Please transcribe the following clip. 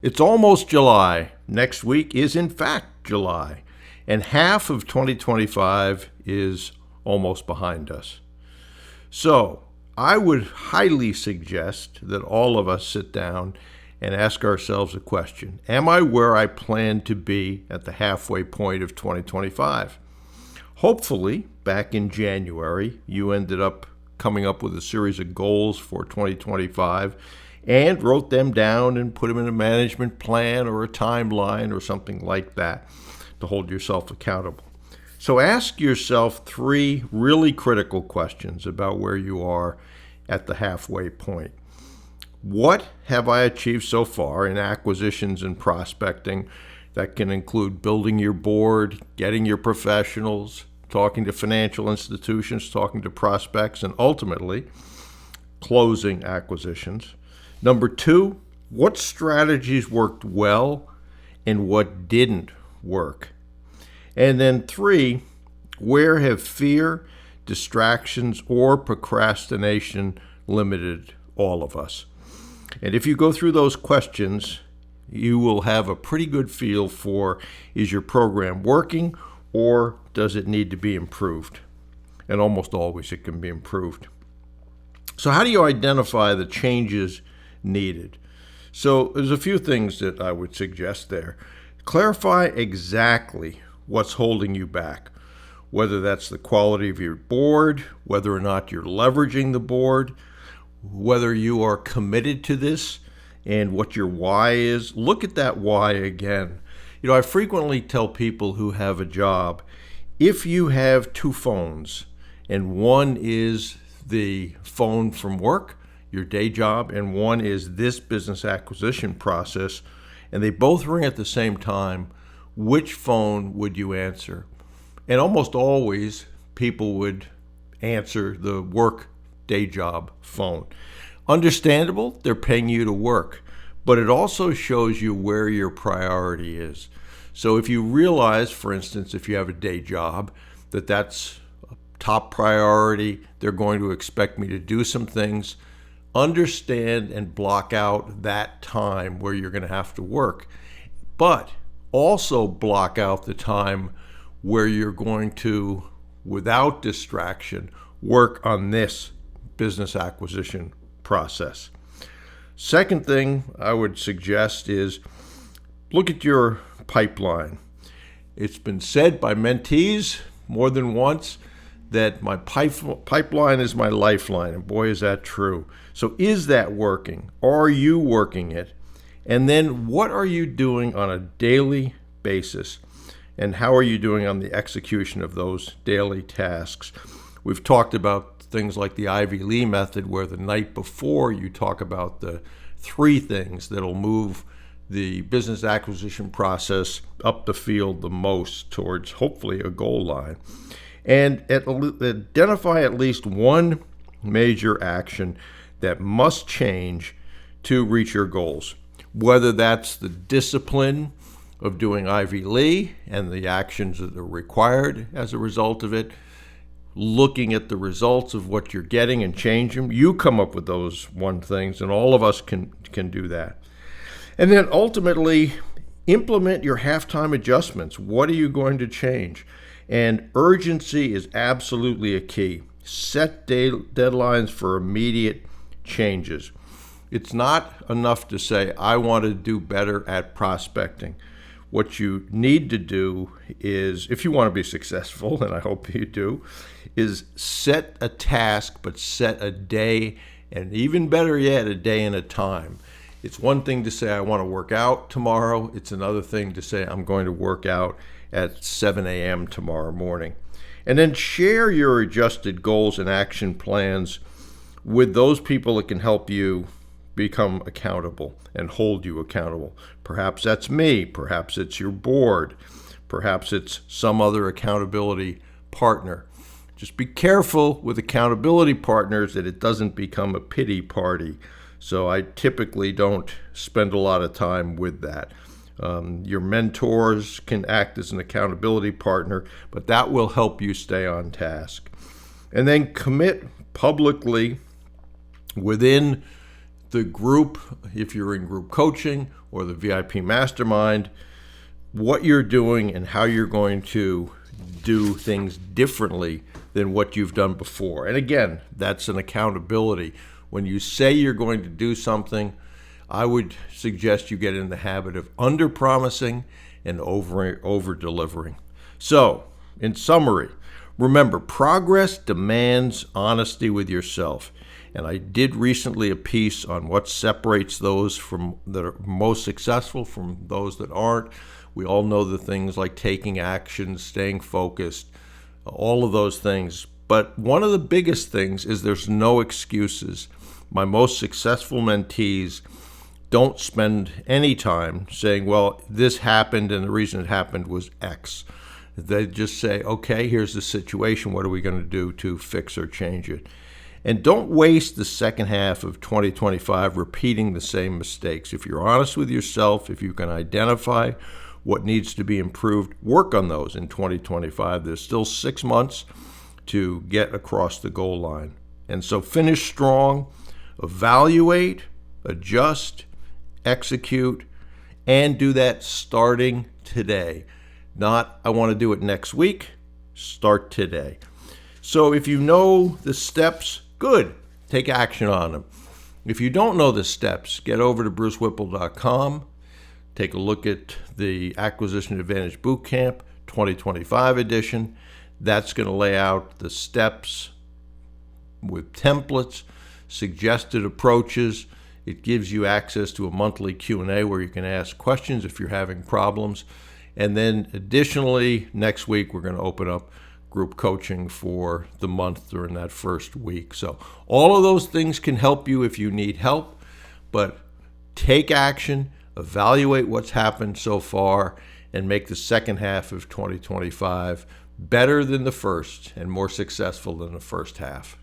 It's almost July. Next week is in fact July. And half of 2025 is almost behind us. So I would highly suggest that all of us sit down and ask ourselves a question. Am I where I plan to be at the halfway point of 2025? Hopefully, back in January, you ended up coming up with a series of goals for 2025 and wrote them down and put them in a management plan or a timeline or something like that to hold yourself accountable. So ask yourself 3 really critical questions about where you are at the halfway point. What have I achieved so far in acquisitions and prospecting? That can include building your board, getting your professionals, talking to financial institutions, talking to prospects, and ultimately closing acquisitions. Number 2, what strategies worked well and what didn't work? And then 3, where have fear, distractions, or procrastination limited all of us? And if you go through those questions, you will have a pretty good feel for, is your program working or does it need to be improved? And almost always it can be improved. So how do you identify the changes needed? So there's a few things that I would suggest there. Clarify exactly what's holding you back, whether that's the quality of your board, whether or not you're leveraging the board, whether you are committed to this, and what your why is. Look at that why again. I frequently tell people who have a job, if you have 2 phones and one is the phone from work, your day job, and one is this business acquisition process, and they both ring at the same time, which phone would you answer? And almost always people would answer the work day job phone. Understandable, they're paying you to work, but it also shows you where your priority is. So if you realize, for instance, if you have a day job, that's a top priority, they're going to expect me to do some things, understand and block out that time where you're going to have to work, but also block out the time where you're going to, without distraction, work on this business acquisition process. Second thing I would suggest is look at your pipeline. It's been said by mentees more than once that my pipeline is my lifeline, and boy, is that true. So is that working? Are you working it? And then what are you doing on a daily basis? And how are you doing on the execution of those daily tasks? We've talked about things like the Ivy Lee method, where the night before you talk about the 3 things that'll move the business acquisition process up the field the most towards hopefully a goal line. And identify at least one major action that must change to reach your goals, whether that's the discipline of doing Ivy Lee and the actions that are required as a result of it, looking at the results of what you're getting and change them. You come up with those one things, and all of us can do that. And then ultimately, implement your halftime adjustments. What are you going to change? And urgency is absolutely a key. Set deadlines for immediate changes. It's not enough to say, I want to do better at prospecting. What you need to do is, if you want to be successful, and I hope you do, is set a task, but set a day, and even better yet, a day and a time. It's one thing to say, I want to work out tomorrow. It's another thing to say, I'm going to work out at 7 a.m. tomorrow morning. And then share your adjusted goals and action plans with those people that can help you become accountable and hold you accountable. Perhaps that's me, perhaps it's your board, perhaps it's some other accountability partner. Just be careful with accountability partners that it doesn't become a pity party. So I typically don't spend a lot of time with that. Your mentors can act as an accountability partner, but that will help you stay on task. And then commit publicly within the group, if you're in group coaching or the VIP mastermind, what you're doing and how you're going to do things differently than what you've done before. And again, that's an accountability. When you say you're going to do something, I would suggest you get in the habit of under-promising and over-delivering. So, in summary, remember, progress demands honesty with yourself. And I did recently a piece on what separates those from that are most successful from those that aren't. We all know the things like taking action, staying focused, all of those things. But one of the biggest things is there's no excuses. My most successful mentees don't spend any time saying, well, this happened and the reason it happened was X. They just say, okay, here's the situation. What are we going to do to fix or change it? And don't waste the second half of 2025 repeating the same mistakes. If you're honest with yourself, if you can identify what needs to be improved, work on those in 2025. There's still 6 months to get across the goal line. And so finish strong, evaluate, adjust, execute, and do that starting today. Not, I want to do it next week. Start today. So if you know the steps, good. Take action on them. If you don't know the steps, get over to brucewhipple.com. Take a look at the Acquisition Advantage Bootcamp 2025 edition. That's going to lay out the steps with templates, suggested approaches. It gives you access to a monthly Q&A where you can ask questions if you're having problems. And then additionally, next week, we're going to open up group coaching for the month during that first week. So all of those things can help you if you need help, but take action, evaluate what's happened so far, and make the second half of 2025 better than the first and more successful than the first half.